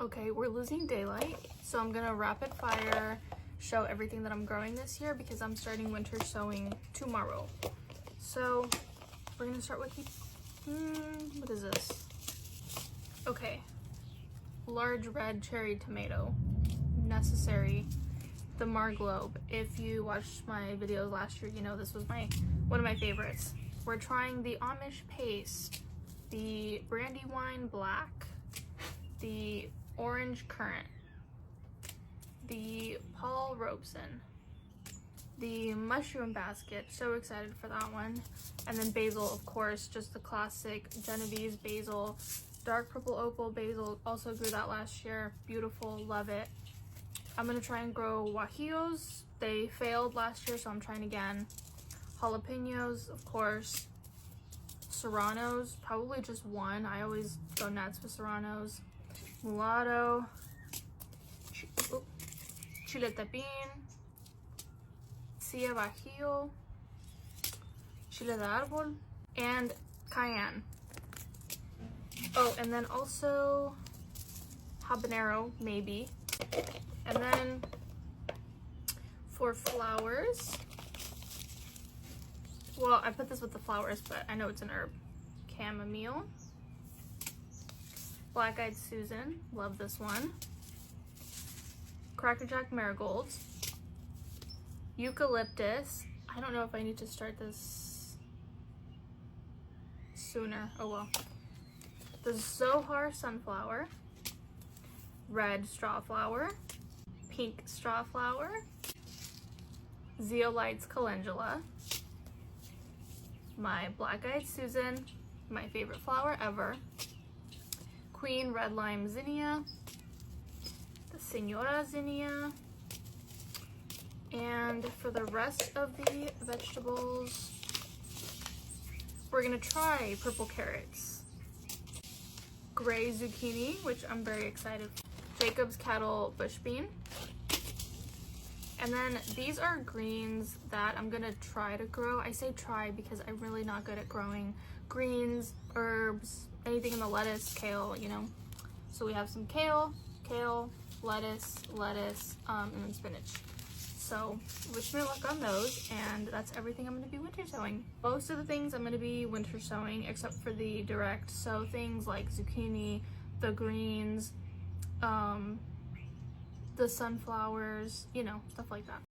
Okay, we're losing daylight, so I'm gonna rapid fire show everything that I'm growing this year because I'm starting winter sowing tomorrow. So we're gonna start with what is this? Okay, large red cherry tomato, necessary. The Marglobe. If you watched my videos last year, you know this was one of my favorites. We're trying the Amish paste, the Brandywine black, the orange currant, the Paul Robeson, the mushroom basket, so excited for that one, and then basil, of course, just the classic Genovese basil, dark purple opal basil, also grew that last year, beautiful, love it. I'm gonna try and grow guajillos. They failed last year, so I'm trying again. Jalapenos, of course. Serranos, probably just one. I always go nuts with serranos. Mulatto, chile tapin, cia bajillo, chile de árbol, and cayenne. Oh, and then also habanero, maybe. And then for flowers, well, I put this with the flowers, but I know it's an herb. Chamomile, black-eyed Susan, love this one. Crackerjack marigolds, eucalyptus. I don't know if I need to start this sooner. Oh well. The Zohar sunflower, red strawflower, pink strawflower, zeolites calendula, my black-eyed Susan, my favorite flower ever, queen red lime zinnia, the senora zinnia, and for the rest of the vegetables, we're gonna try purple carrots, gray zucchini, which I'm very excited for, Jacob's cattle bush bean, and then these are greens that I'm gonna try to grow. I say try because I'm really not good at growing greens, herbs, anything in the lettuce, kale, you know. So we have some kale, lettuce, and then spinach. So wish me luck on those, and that's everything I'm gonna be winter sowing. Most of the things I'm gonna be winter sowing except for the direct, so things like zucchini, the greens, the sunflowers, you know, stuff like that.